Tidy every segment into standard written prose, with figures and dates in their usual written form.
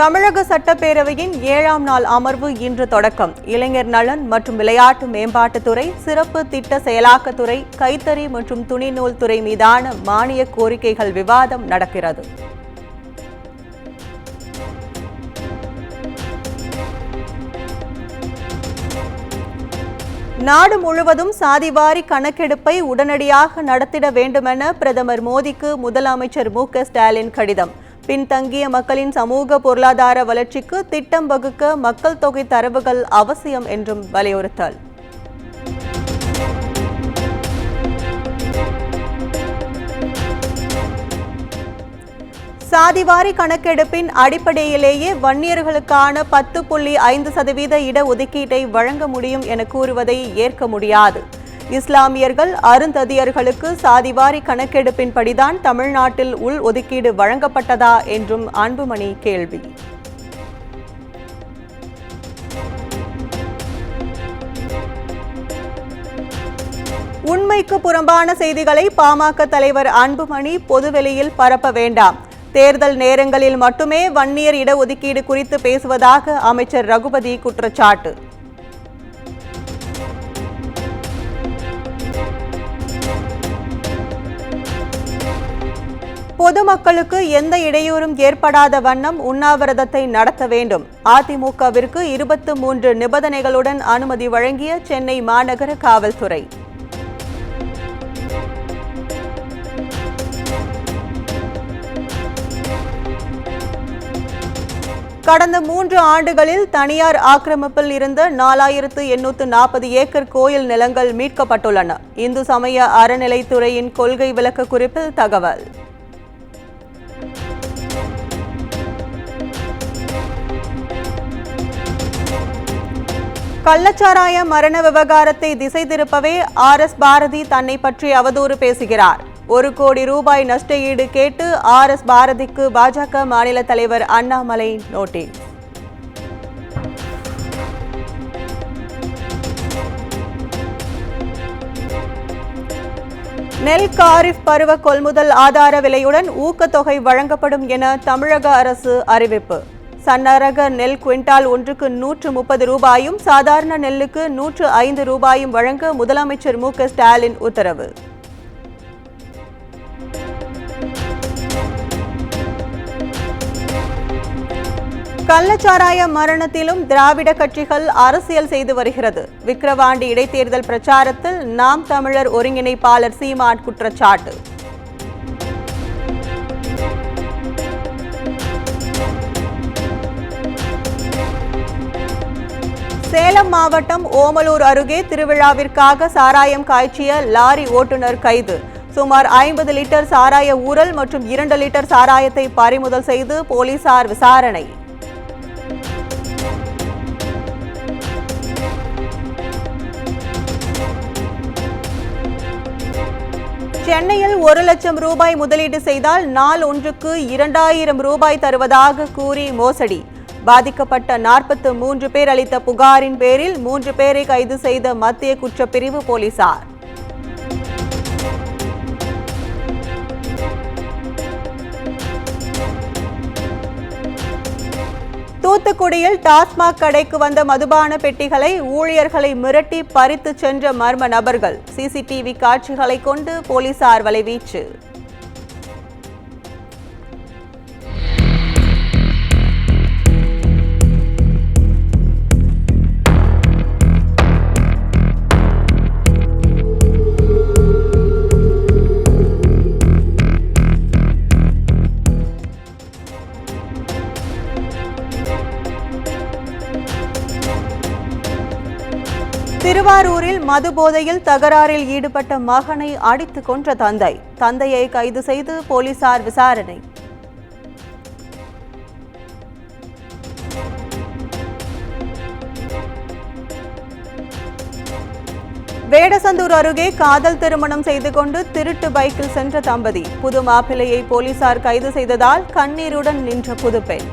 தமிழக சட்டப்பேரவையின் 7ஆம் நாள் அமர்வு இன்று தொடக்கம். இளைஞர் நலன் மற்றும் விளையாட்டு மேம்பாட்டுத்துறை, சிறப்பு திட்ட செயலாக்கத்துறை, கைத்தறி மற்றும் துணிநூல் துறை மீதான மானிய கோரிக்கைகள் விவாதம் நடக்கிறது. நாடு முழுவதும் சாதிவாரி கணக்கெடுப்பை உடனடியாக நடத்திட வேண்டுமென பிரதமர் மோடிக்கு முதலமைச்சர் மு.க. ஸ்டாலின் கடிதம். பின்தங்கிய மக்களின் சமூக பொருளாதார வளர்ச்சிக்கு திட்டம் வகுக்க மக்கள் தொகை தரவுகள் அவசியம் என்றும் வலியுறுத்தல். சாதிவாரி கணக்கெடுப்பின் அடிப்படையிலேயே வன்னியர்களுக்கான 10.5% இடஒதுக்கீட்டை வழங்க முடியும் என கூறுவதை ஏற்க முடியாது. இஸ்லாமியர்கள், அருந்ததியர்களுக்கு சாதிவாரி கணக்கெடுப்பின்படிதான் தமிழ்நாட்டில் உள் ஒதுக்கீடு வழங்கப்பட்டதா என்றும் அன்புமணி கேள்வி. உண்மைக்கு புறம்பான செய்திகளை பாமக தலைவர் அன்புமணி பொதுவெளியில் பரப்ப வேண்டாம். தேர்தல் நேரங்களில் மட்டுமே வன்னியர் இடஒதுக்கீடு குறித்து பேசுவதாக அமைச்சர் ரகுபதி குற்றச்சாட்டு. பொதுமக்களுக்கு எந்த இடையூறும் ஏற்படாத வண்ணம் உண்ணாவிரதத்தை நடத்த வேண்டும். அதிமுகவிற்கு 23 நிபந்தனைகளுடன் அனுமதி வழங்கிய சென்னை மாநகர காவல்துறை. கடந்த 3 ஆண்டுகளில் தனியார் ஆக்கிரமிப்பில் இருந்த 4840 ஏக்கர் கோயில் நிலங்கள் மீட்கப்பட்டுள்ளன. இந்து சமய அறநிலைத்துறையின் கொள்கை விளக்க குறிப்பில் தகவல். கள்ளச்சாராய மரண விவகாரத்தை திசை திருப்பவே RS பாரதி தன்னை பற்றி அவதூறு பேசுகிறார். 1 கோடி ரூபாய் நஷ்ட ஈடு கேட்டு RS பாரதிக்கு பாஜக மாநில தலைவர் அண்ணாமலை நோட்டீஸ். நெல் காரிஃப் பருவ கொள்முதல் ஆதார விலையுடன் ஊக்கத்தொகை வழங்கப்படும் என தமிழக அரசு அறிவிப்பு. சன்னரக நெல் குவிண்டால் ஒன்றுக்கு 130 ரூபாயும், சாதாரண நெல்லுக்கு 105 ரூபாயும் வழங்க முதலமைச்சர் மு.க. ஸ்டாலின் உத்தரவு. கள்ளச்சாராய மரணத்திலும் திராவிட கட்சிகள் அரசியல் செய்து வருகிறது. விக்கிரவாண்டி இடைத்தேர்தல் பிரச்சாரத்தில் நாம் தமிழர் ஒருங்கிணைப்பாளர் சீமான் குற்றச்சாட்டு. சேலம் மாவட்டம் ஓமலூர் அருகே திருவிழாவிற்காக சாராயம் காய்ச்சிய லாரி ஓட்டுநர் கைது. சுமார் 50 லிட்டர் சாராய ஊறல் மற்றும் 2 லிட்டர் சாராயத்தை பறிமுதல் செய்து போலீசார் விசாரணை. சென்னையில் 1 லட்சம் ரூபாய் முதலீடு செய்தால் நாள் ஒன்றுக்கு 2000 ரூபாய் தருவதாக கூறி மோசடி. பாதிக்கப்பட்ட 43 பேர் அளித்த புகாரின் பேரில் 3 பேரை கைது செய்த மத்திய குற்றப்பிரிவு போலீசார். தூத்துக்குடியில் டாஸ்மாக் கடைக்கு வந்த மதுபான பெட்டிகளை ஊழியர்களை மிரட்டி பறித்து சென்ற மர்ம நபர்கள். சிசிடிவி காட்சிகளை கொண்டு போலீசார் வலைவீச்சு. திருவாரூரில் மது போதையில் தகராறில் ஈடுபட்ட மகனை அடித்து கொன்ற தந்தையை கைது செய்து போலீசார் விசாரணை. வேடசந்தூர் அருகே காதல் திருமணம் செய்து கொண்டு திருட்டு பைக்கில் சென்ற தம்பதி. புது மாப்பிள்ளையை போலீசார் கைது செய்ததால் கண்ணீருடன் நின்ற புதுப்பெண்.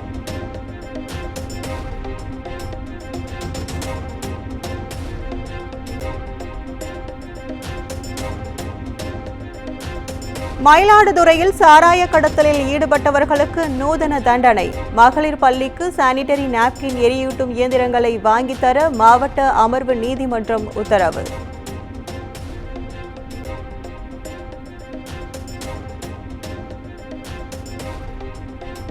மயிலாடுதுறையில் சாராய கடத்தலில் ஈடுபட்டவர்களுக்கு நூதன தண்டனை. மகளிர் பள்ளிக்கு சானிட்டரி நாப்கின் எரியூட்டும் இயந்திரங்களை வாங்கித் தர மாவட்ட அமர்வு நீதிமன்றம் உத்தரவு.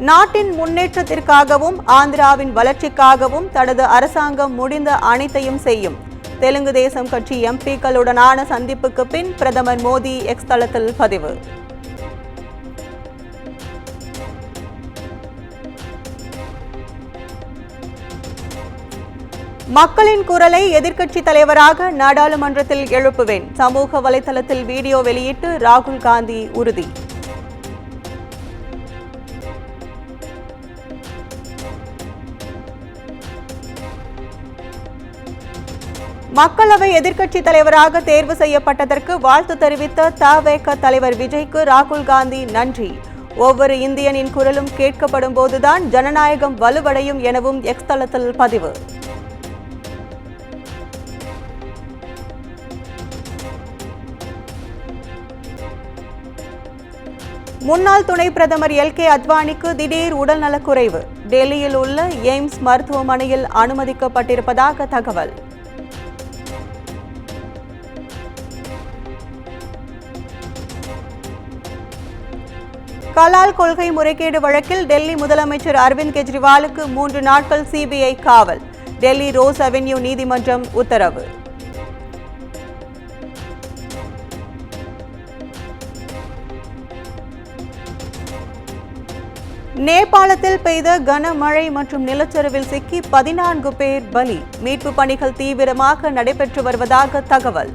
நாட்டின் முன்னேற்றத்திற்காகவும் ஆந்திராவின் வளர்ச்சிக்காகவும் தனது அரசாங்கம் முடிந்த அனைத்தையும் செய்யும். தெலுங்கு தேசம் கட்சி எம்பிக்களுடனான சந்திப்புக்கு பின் பிரதமர் மோடி எக்ஸ் தளத்தில் பதிவு. மக்களின் குரலை எதிர்க்கட்சித் தலைவராக நாடாளுமன்றத்தில் எழுப்புவேன். சமூக வலைதளத்தில் வீடியோ வெளியிட்டு ராகுல் காந்தி உறுதி. மக்களவை எதிர்க்கட்சித் தலைவராக தேர்வு செய்யப்பட்டதற்கு வாழ்த்து தெரிவித்த தவேக தலைவர் விஜய்க்கு ராகுல் காந்தி நன்றி. ஒவ்வொரு இந்தியனின் குரலும் கேட்கப்படும் போதுதான் ஜனநாயகம் வலுவடையும் எனவும் எக்ஸ் தளத்தில் பதிவு. முன்னாள் துணை பிரதமர் எல்.கே. அத்வானிக்கு திடீர் உடல்நலக்குறைவு. டெல்லியில் உள்ள எய்ம்ஸ் மருத்துவமனையில் அனுமதிக்கப்பட்டிருப்பதாக தகவல். கலால் கொள்கை முறைகேடு வழக்கில் டெல்லி முதலமைச்சர் அரவிந்த் கெஜ்ரிவாலுக்கு 3 நாட்கள் சிபிஐ காவல். டெல்லி ரோஸ் அவென்யூ நீதிமன்றம் உத்தரவு. நேபாளத்தில் பெய்த கனமழை மற்றும் நிலச்சரிவில் சிக்கி 14 பேர் பலி. மீட்பு பணிகள் தீவிரமாக நடைபெற்று வருவதாக தகவல்.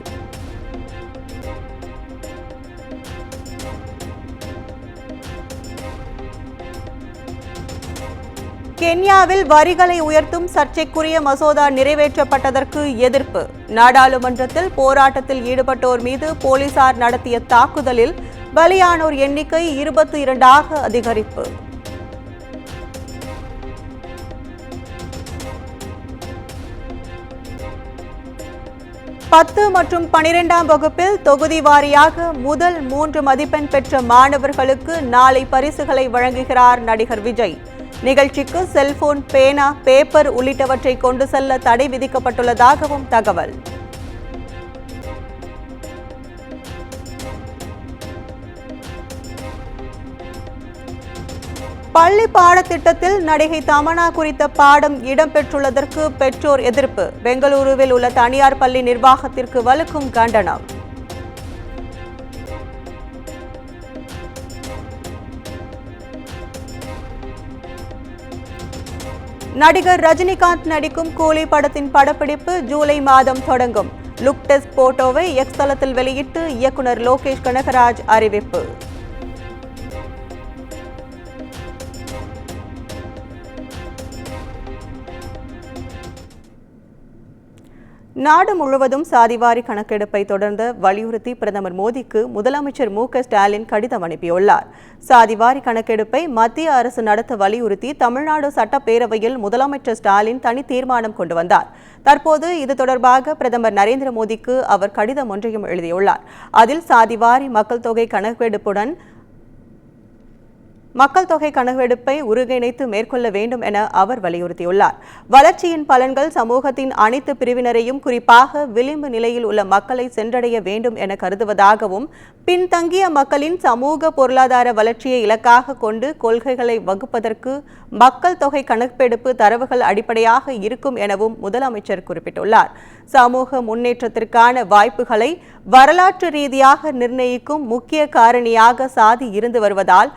கென்யாவில் வரிகளை உயர்த்தும் சர்ச்சைக்குரிய மசோதா நிறைவேற்றப்பட்டதற்கு எதிர்ப்பு. நாடாளுமன்றத்தில் போராட்டத்தில் ஈடுபட்டோர் மீது போலீசார் நடத்திய தாக்குதலில் பலியானோர் எண்ணிக்கை 22ஆக அதிகரிப்பு. பத்து மற்றும் 12ஆம் வகுப்பில் தொகுதி வாரியாக முதல் 3 மதிப்பெண் பெற்ற மாணவர்களுக்கு நாளை பரிசுகளை வழங்குகிறார் நடிகர் விஜய். நிகழ்ச்சிக்கு செல்போன், பேனா, பேப்பர் உள்ளிட்டவற்றை கொண்டு செல்ல தடை விதிக்கப்பட்டுள்ளதாகவும் தகவல். பள்ளி பாடத்திட்டத்தில் நடிகை தமன்னா குறித்த பாடம் இடம்பெற்றுள்ளதற்கு பெற்றோர் எதிர்ப்பு. பெங்களூருவில் உள்ள தனியார் பள்ளி நிர்வாகத்திற்கு வலுக்கும் கண்டனம். நடிகர் ரஜினிகாந்த் நடிக்கும் கூலி படத்தின் படப்பிடிப்பு ஜூலை மாதம் தொடங்கும். லுக் டெஸ்ட் போட்டோவை எக்ஸ் தளத்தில் வெளியிட்டு இயக்குனர் லோகேஷ் கனகராஜ் அறிவிப்பு. நாடு முழுவதும் சாதிவாரி கணக்கெடுப்பை தொடர்ந்து வலியுறுத்தி பிரதமர் மோடிக்கு முதலமைச்சர் மு.க.ஸ்டாலின் கடிதம் அனுப்பியுள்ளார். சாதிவாரி கணக்கெடுப்பை மத்திய அரசு நடத்த வலியுறுத்தி தமிழ்நாடு சட்டப்பேரவையில் முதலமைச்சர் ஸ்டாலின் தனி தீர்மானம் கொண்டு வந்தார். தற்போது இது தொடர்பாக பிரதமர் நரேந்திர மோடிக்கு அவர் கடிதம் ஒன்றையும் எழுதியுள்ளார். அதில் சாதிவாரி மக்கள் தொகை கணக்கெடுப்பை ஒருங்கிணைத்து மேற்கொள்ள வேண்டும் என அவர் வலியுறுத்தியுள்ளார். வளர்ச்சியின் பலன்கள் சமூகத்தின் அனைத்து பிரிவினரையும் குறிப்பாக விளிம்பு நிலையில் உள்ள மக்களை சென்றடைய வேண்டும் என கருதுவதாகவும், பின்தங்கிய மக்களின் சமூக பொருளாதார வளர்ச்சியை இலக்காக கொண்டு கொள்கைகளை வகுப்பதற்கு மக்கள் தொகை கணக்கெடுப்பு தரவுகள் அடிப்படையாக இருக்கும் எனவும் முதலமைச்சர் குறிப்பிட்டுள்ளார். சமூக முன்னேற்றத்திற்கான வாய்ப்புகளை வரலாற்று ரீதியாக நிர்ணயிக்கும் முக்கிய காரணியாக சாதி இருந்து வருவதால்